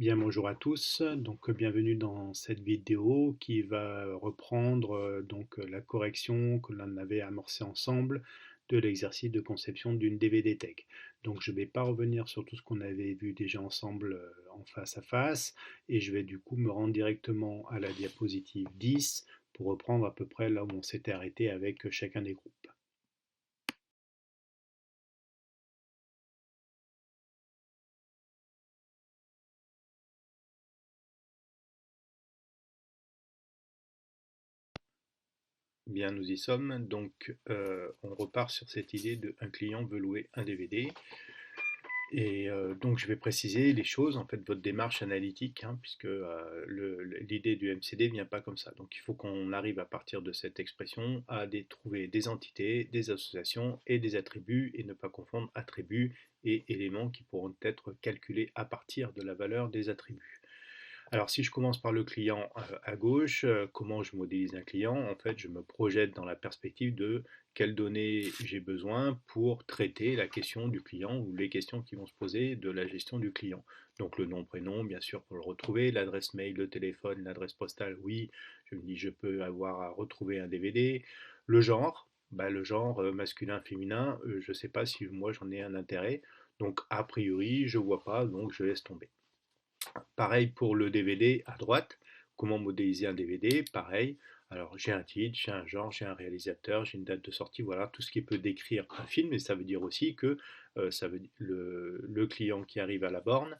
Bien, bonjour à tous. Bienvenue dans cette vidéo qui va reprendre la correction que l'on avait amorcée ensemble de l'exercice de conception d'une DVD Tech. Donc, je ne vais pas revenir sur tout ce qu'on avait vu déjà ensemble en face à face et je vais du coup me rendre directement à la diapositive 10 pour reprendre à peu près là où on s'était arrêté avec chacun des groupes. Bien, nous y sommes. On repart sur cette idée de un client veut louer un DVD. Je vais préciser les choses, en fait, votre démarche analytique, hein, puisque l'idée du MCD vient pas comme ça. Donc il faut qu'on arrive à partir de cette expression à trouver des entités, des associations et des attributs, et ne pas confondre attributs et éléments qui pourront être calculés à partir de la valeur des attributs. Alors, si je commence par le client à gauche, comment je modélise un client? En fait, je me projette dans la perspective de quelles données j'ai besoin pour traiter la question du client ou les questions qui vont se poser de la gestion du client. Donc, le nom, prénom, bien sûr, pour le retrouver, l'adresse mail, le téléphone, l'adresse postale, oui, je me dis, je peux avoir à retrouver un DVD. Le genre, le genre masculin, féminin, je ne sais pas si moi j'en ai un intérêt. Donc, a priori, je ne vois pas, donc je laisse tomber. Pareil pour le DVD à droite. Comment modéliser un DVD? Pareil. Alors j'ai un titre, j'ai un genre, j'ai un réalisateur, j'ai une date de sortie, voilà, tout ce qui peut décrire un film. Et ça veut dire aussi que le client qui arrive à la borne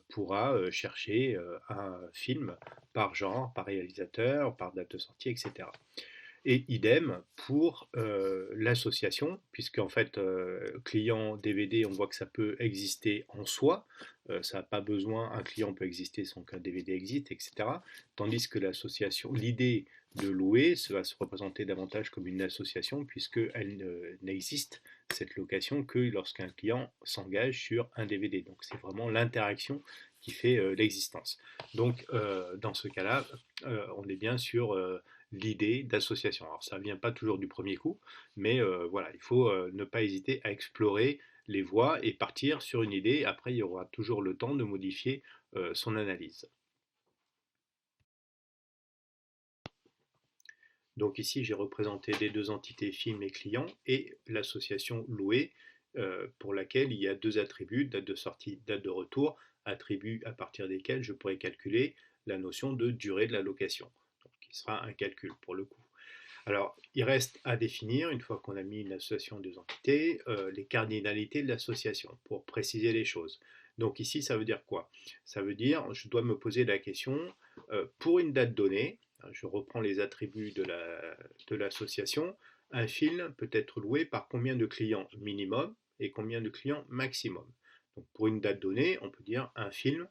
pourra chercher un film par genre, par réalisateur, par date de sortie, etc. Et idem pour l'association, puisque en fait, client DVD, on voit que ça peut exister en soi, ça n'a pas besoin, un client peut exister sans qu'un DVD existe, etc. Tandis que l'association, l'idée de louer, ça va se représenter davantage comme une association, puisqu'elle n'existe, cette location, que lorsqu'un client s'engage sur un DVD. Donc c'est vraiment l'interaction qui fait l'existence. Dans ce cas-là, on est bien sur l'idée d'association. Alors ça ne vient pas toujours du premier coup, mais voilà, il faut ne pas hésiter à explorer les voies et partir sur une idée. Après, il y aura toujours le temps de modifier son analyse. Donc ici, j'ai représenté les deux entités film et client et l'association louée pour laquelle il y a deux attributs, date de sortie, date de retour, attributs à partir desquels je pourrais calculer la notion de durée de la location, donc qui sera un calcul pour le coup. Alors, il reste à définir, une fois qu'on a mis une association des entités, les cardinalités de l'association, pour préciser les choses. Donc ici, ça veut dire quoi? Ça veut dire, je dois me poser la question, pour une date donnée, je reprends les attributs de l'association, un film peut être loué par combien de clients minimum et combien de clients maximum. Donc pour une date donnée, on peut dire un film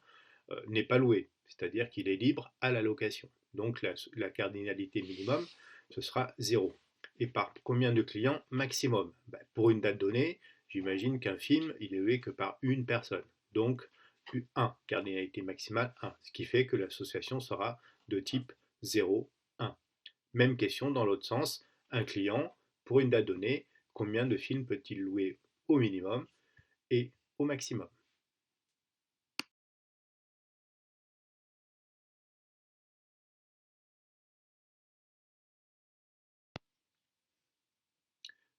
n'est pas loué, c'est-à-dire qu'il est libre à la location. Donc la cardinalité minimum, ce sera 0. Et par combien de clients maximum? Pour une date donnée, j'imagine qu'un film, il est loué que par une personne. Donc 1, cardinalité maximale 1, ce qui fait que l'association sera de type 0, 1. Même question dans l'autre sens, un client, pour une date donnée, combien de films peut-il louer au minimum et au maximum?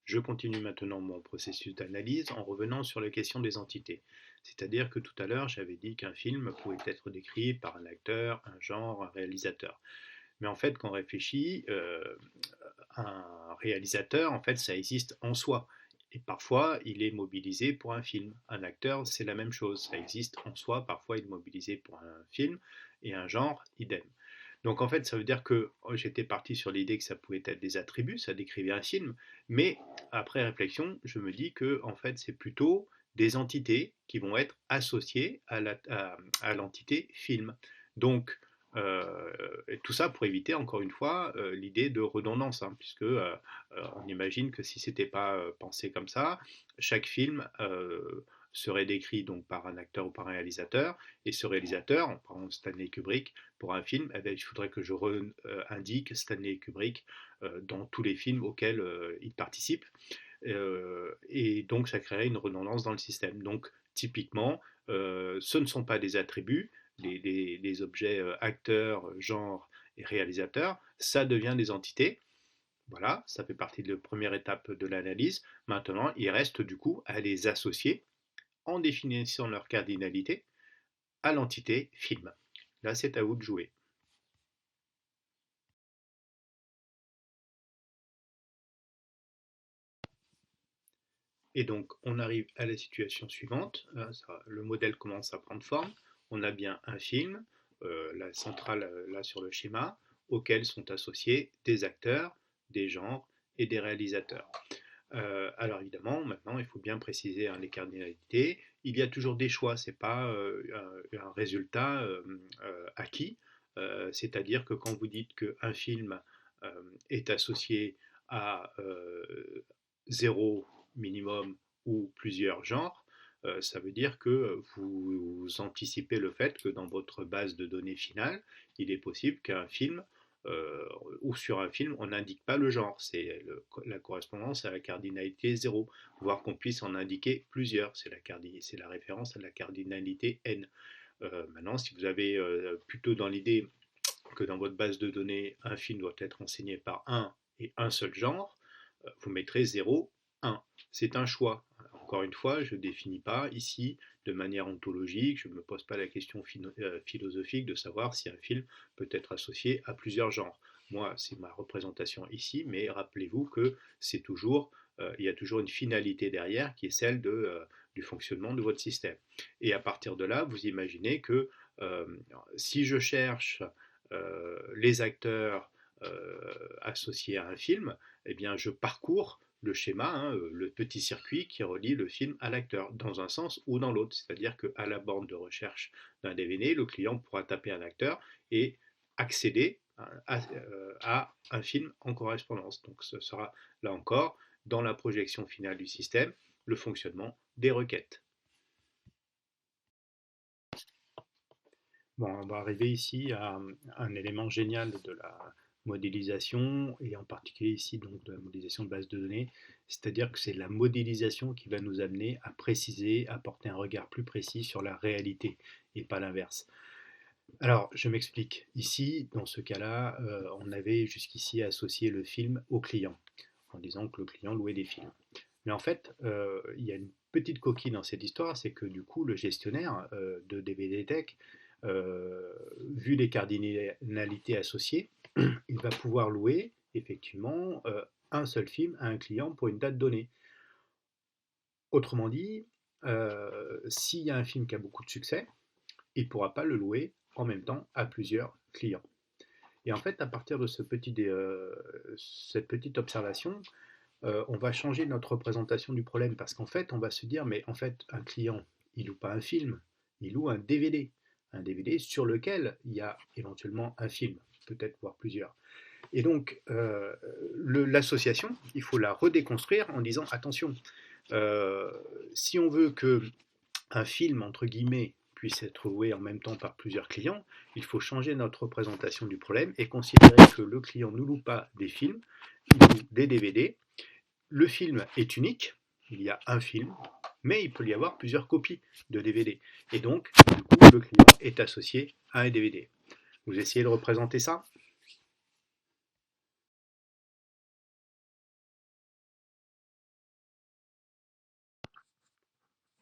Je continue maintenant mon processus d'analyse en revenant sur la question des entités. C'est-à-dire que tout à l'heure, j'avais dit qu'un film pouvait être décrit par un acteur, un genre, un réalisateur. Mais en fait, quand on réfléchit, un réalisateur, en fait, ça existe en soi. Et parfois, il est mobilisé pour un film. Un acteur, c'est la même chose. Ça existe en soi. Parfois, il est mobilisé pour un film. Et un genre, idem. Donc en fait, ça veut dire que j'étais parti sur l'idée que ça pouvait être des attributs, ça décrivait un film, mais après réflexion, je me dis que en fait, c'est plutôt des entités qui vont être associées à l'entité film. Donc tout ça pour éviter encore une fois l'idée de redondance, hein, puisque on imagine que si c'était pas pensé comme ça, chaque film serait décrit donc par un acteur ou par un réalisateur, et ce réalisateur, par exemple Stanley Kubrick, pour un film, eh bien, il faudrait que je indique Stanley Kubrick dans tous les films auxquels il participe. Et donc, ça créerait une redondance dans le système. Donc, typiquement, ce ne sont pas des attributs, les objets acteurs, genre et réalisateurs, ça devient des entités. Voilà, ça fait partie de la première étape de l'analyse. Maintenant, il reste du coup à les associer en définissant leur cardinalité à l'entité film. Là, c'est à vous de jouer. Et donc, on arrive à la situation suivante. Le modèle commence à prendre forme. On a bien un film, la centrale là sur le schéma, auquel sont associés des acteurs, des genres et des réalisateurs. Alors évidemment, maintenant, il faut bien préciser les cardinalités. Il y a toujours des choix, ce n'est pas un résultat acquis. C'est-à-dire que quand vous dites qu'un film est associé à 0 minimum ou plusieurs genres, ça veut dire que vous anticipez le fait que dans votre base de données finale, il est possible qu'un film ou sur un film, on n'indique pas le genre, c'est la correspondance à la cardinalité 0, voire qu'on puisse en indiquer plusieurs, c'est la référence à la cardinalité n. Maintenant, si vous avez plutôt dans l'idée que dans votre base de données, un film doit être enseigné par un et un seul genre, vous mettrez 0, 1. C'est un choix. Encore une fois, je ne définis pas ici de manière ontologique, je ne me pose pas la question philosophique de savoir si un film peut être associé à plusieurs genres. Moi, c'est ma représentation ici, mais rappelez-vous que il y a toujours une finalité derrière qui est celle du fonctionnement de votre système. Et à partir de là, vous imaginez que euh, si je cherche les acteurs associés à un film, eh bien, je parcours le schéma, le petit circuit qui relie le film à l'acteur, dans un sens ou dans l'autre. C'est-à-dire qu'à la borne de recherche d'un DVD, le client pourra taper un acteur et accéder à un film en correspondance. Donc ce sera là encore, dans la projection finale du système, le fonctionnement des requêtes. Bon, on va arriver ici à un élément génial de la modélisation, et en particulier ici donc de la modélisation de base de données, c'est-à-dire que c'est la modélisation qui va nous amener à préciser, à porter un regard plus précis sur la réalité, et pas l'inverse. Alors, je m'explique. Ici, dans ce cas-là, on avait jusqu'ici associé le film au client, en disant que le client louait des films. Mais en fait, il y a une petite coquille dans cette histoire, c'est que du coup, le gestionnaire de DVD Tech, vu les cardinalités associées, il va pouvoir louer effectivement un seul film à un client pour une date donnée. Autrement dit, s'il y a un film qui a beaucoup de succès, il ne pourra pas le louer en même temps à plusieurs clients. Et en fait, à partir de cette petite observation, on va changer notre représentation du problème parce qu'en fait, on va se dire, mais en fait, un client, il loue pas un film, il loue un DVD sur lequel il y a éventuellement un film, peut-être voire plusieurs. Et donc, l'association, il faut la redéconstruire en disant, attention, euh, si on veut que un film, entre guillemets, puisse être loué en même temps par plusieurs clients, il faut changer notre représentation du problème et considérer que le client ne loue pas des films, il loue des DVD. Le film est unique, il y a un film, mais il peut y avoir plusieurs copies de DVD. Et donc, du coup, le client est associé à un DVD. Vous essayez de représenter ça?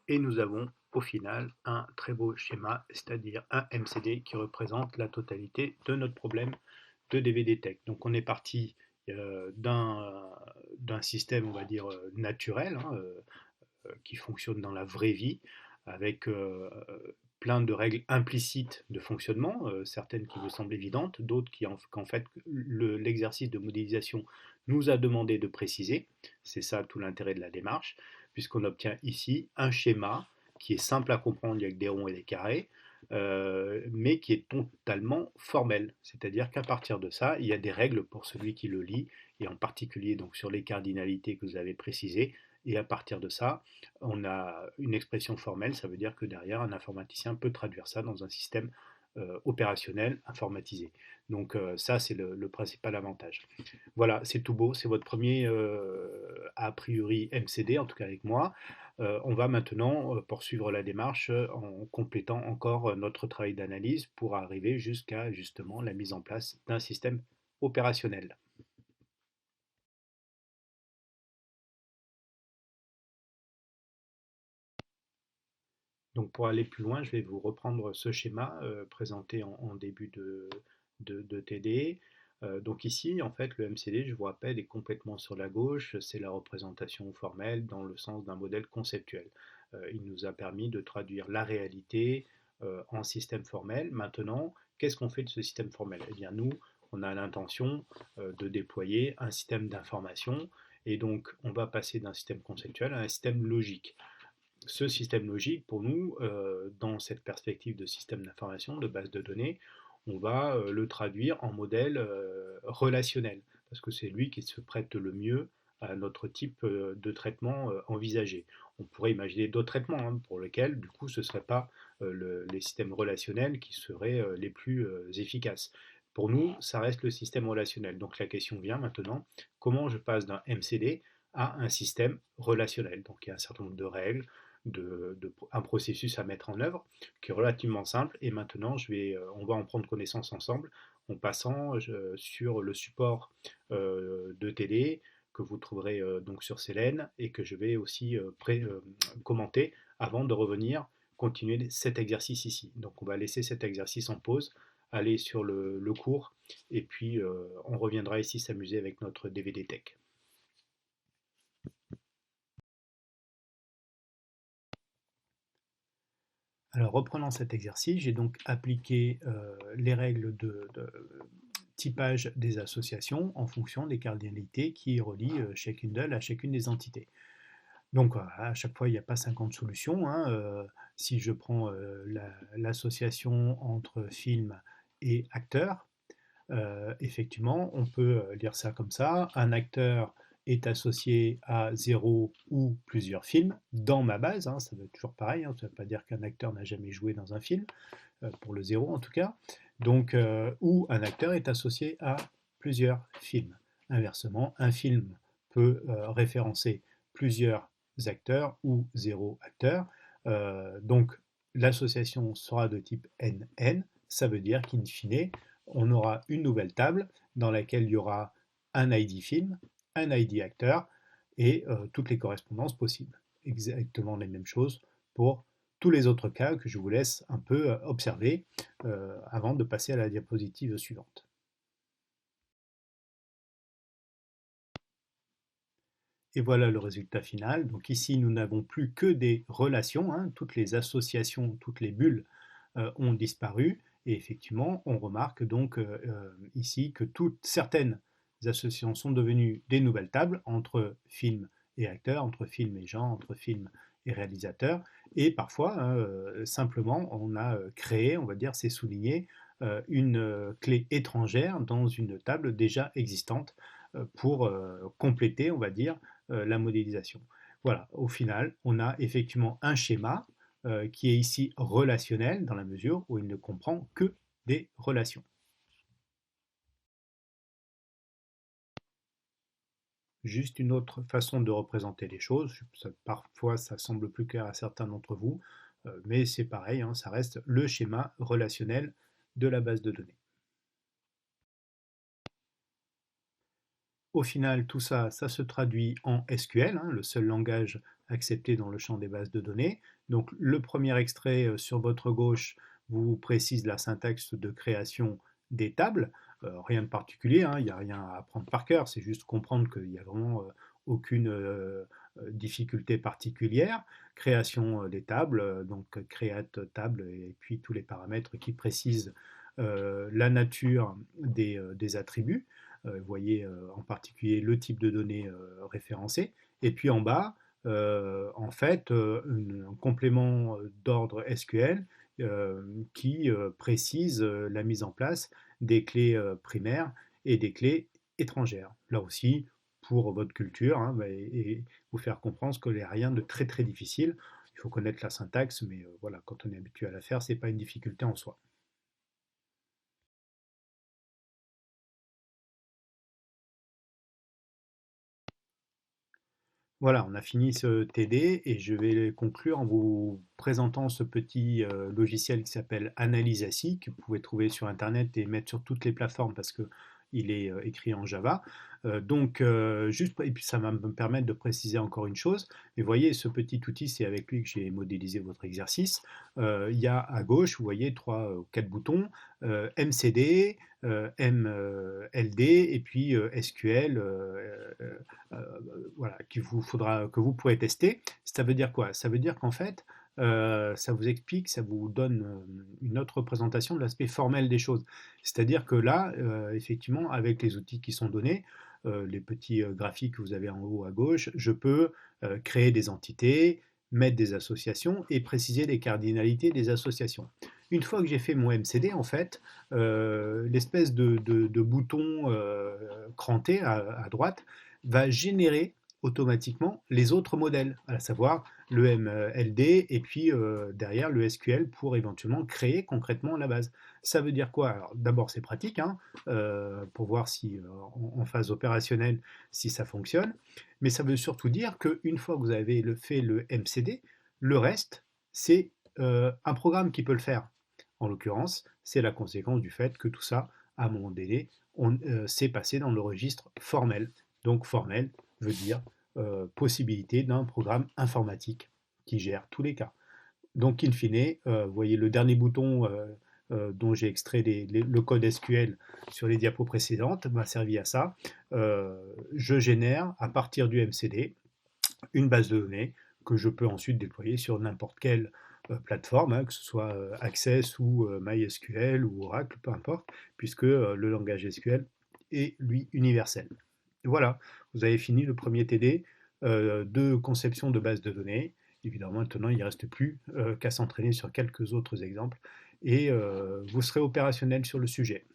Et nous avons au final un très beau schéma, c'est-à-dire un MCD qui représente la totalité de notre problème de DVD Tech. Donc on est parti d'un système, on va dire, naturel, qui fonctionne dans la vraie vie, avec plein de règles implicites de fonctionnement, certaines qui vous semblent évidentes, d'autres qu'en fait l'exercice de modélisation nous a demandé de préciser. C'est ça tout l'intérêt de la démarche, puisqu'on obtient ici un schéma qui est simple à comprendre avec des ronds et des carrés, mais qui est totalement formel. C'est-à-dire qu'à partir de ça, il y a des règles pour celui qui le lit, et en particulier donc sur les cardinalités que vous avez précisées, et à partir de ça, on a une expression formelle, ça veut dire que derrière, un informaticien peut traduire ça dans un système opérationnel, informatisé. Donc ça, c'est le principal avantage. Voilà, c'est tout beau, c'est votre premier a priori MCD, en tout cas avec moi. On va maintenant poursuivre la démarche en complétant encore notre travail d'analyse pour arriver jusqu'à justement la mise en place d'un système opérationnel. Donc pour aller plus loin, je vais vous reprendre ce schéma présenté en début de TD. Donc ici, en fait, le MCD, je vous rappelle, est complètement sur la gauche. C'est la représentation formelle dans le sens d'un modèle conceptuel. Il nous a permis de traduire la réalité en système formel. Maintenant, qu'est-ce qu'on fait de ce système formel? Eh bien, nous, on a l'intention de déployer un système d'information. Et donc, on va passer d'un système conceptuel à un système logique. Ce système logique, pour nous, dans cette perspective de système d'information, de base de données, on va le traduire en modèle relationnel, parce que c'est lui qui se prête le mieux à notre type de traitement envisagé. On pourrait imaginer d'autres traitements pour lesquels, du coup, ce ne seraient pas les systèmes relationnels qui seraient les plus efficaces. Pour nous, ça reste le système relationnel. Donc la question vient maintenant, comment je passe d'un MCD à un système relationnel? Donc il y a un certain nombre de règles, un processus à mettre en œuvre qui est relativement simple. Et maintenant, on va en prendre connaissance ensemble en passant sur le support de TD que vous trouverez donc sur Selene et que je vais aussi commenter avant de revenir continuer cet exercice ici. Donc on va laisser cet exercice en pause, aller sur le cours et puis on reviendra ici s'amuser avec notre DVD Tech. Alors reprenons cet exercice, j'ai donc appliqué les règles de typage des associations en fonction des cardinalités qui relient chacune d'elles à chacune des entités. Donc à chaque fois, il n'y a pas 50 solutions, hein. Si je prends l'association entre film et acteur, effectivement, on peut lire ça comme ça. Un acteur est associé à zéro ou plusieurs films dans ma base, hein, ça veut être toujours pareil, hein, ça ne veut pas dire qu'un acteur n'a jamais joué dans un film, pour le zéro en tout cas. Donc, ou un acteur est associé à plusieurs films. Inversement, un film peut référencer plusieurs acteurs ou zéro acteur. Donc, l'association sera de type NN, ça veut dire qu'in fine, on aura une nouvelle table dans laquelle il y aura un ID film, un ID acteur et toutes les correspondances possibles. Exactement les mêmes choses pour tous les autres cas que je vous laisse un peu observer avant de passer à la diapositive suivante. Et voilà le résultat final. Donc ici, nous n'avons plus que des relations, hein. Toutes les associations, toutes les bulles ont disparu. Et effectivement, on remarque donc ici que certaines associations sont devenues des nouvelles tables entre film et acteur, entre film et genre, entre film et réalisateur. Et parfois, hein, simplement, on a créé, on va dire, c'est souligné, une clé étrangère dans une table déjà existante pour compléter, on va dire, la modélisation. Voilà, au final, on a effectivement un schéma qui est ici relationnel dans la mesure où il ne comprend que des relations. Juste une autre façon de représenter les choses, parfois ça semble plus clair à certains d'entre vous, mais c'est pareil, hein, ça reste le schéma relationnel de la base de données. Au final, tout ça, ça se traduit en SQL, hein, le seul langage accepté dans le champ des bases de données. Donc le premier extrait sur votre gauche vous précise la syntaxe de création des tables. Rien de particulier, hein, il n'y a rien à apprendre par cœur, c'est juste comprendre qu'il n'y a vraiment aucune difficulté particulière. Création des tables, donc create table et puis tous les paramètres qui précisent la nature des attributs. Vous voyez en particulier le type de données référencé. Et puis en bas, en fait, un complément d'ordre SQL qui précise la mise en place des clés primaires et des clés étrangères. Là aussi, pour votre culture, hein, et vous faire comprendre qu'il n'y a rien de très très difficile. Il faut connaître la syntaxe, mais voilà, quand on est habitué à la faire, ce n'est pas une difficulté en soi. Voilà, on a fini ce TD et je vais conclure en vous présentant ce petit logiciel qui s'appelle Analyse.asi, que vous pouvez trouver sur Internet et mettre sur toutes les plateformes parce que il est écrit en Java. Et puis ça va me permettre de préciser encore une chose. Mais vous voyez, ce petit outil, c'est avec lui que j'ai modélisé votre exercice. Il y a à gauche, vous voyez, trois ou quatre boutons, MCD, MLD et puis SQL. Voilà, que vous pourrez tester. Ça veut dire quoi? Ça veut dire qu'en fait, ça vous explique, ça vous donne une autre représentation de l'aspect formel des choses. C'est-à-dire que là, effectivement, avec les outils qui sont donnés, les petits graphiques que vous avez en haut à gauche, je peux créer des entités, mettre des associations et préciser les cardinalités des associations. Une fois que j'ai fait mon MCD, en fait, l'espèce de bouton cranté à droite va générer automatiquement les autres modèles, à savoir le MLD et puis derrière le SQL pour éventuellement créer concrètement la base. Ça veut dire quoi? Alors d'abord c'est pratique hein, pour voir si en phase opérationnelle si ça fonctionne, mais ça veut surtout dire qu'une fois que vous avez fait le MCD, le reste c'est un programme qui peut le faire. En l'occurrence, c'est la conséquence du fait que tout ça, à un moment donné, s'est passé dans le registre formel. Donc formel veut dire possibilité d'un programme informatique qui gère tous les cas. Donc in fine, vous voyez le dernier bouton dont j'ai extrait le code SQL sur les diapos précédentes m'a servi à ça. Je génère à partir du MCD une base de données que je peux ensuite déployer sur n'importe quelle plateforme, hein, que ce soit Access ou MySQL ou Oracle, peu importe, puisque le langage SQL est lui universel. Voilà, vous avez fini le premier TD de conception de base de données. Évidemment, maintenant, il ne reste plus qu'à s'entraîner sur quelques autres exemples et vous serez opérationnel sur le sujet.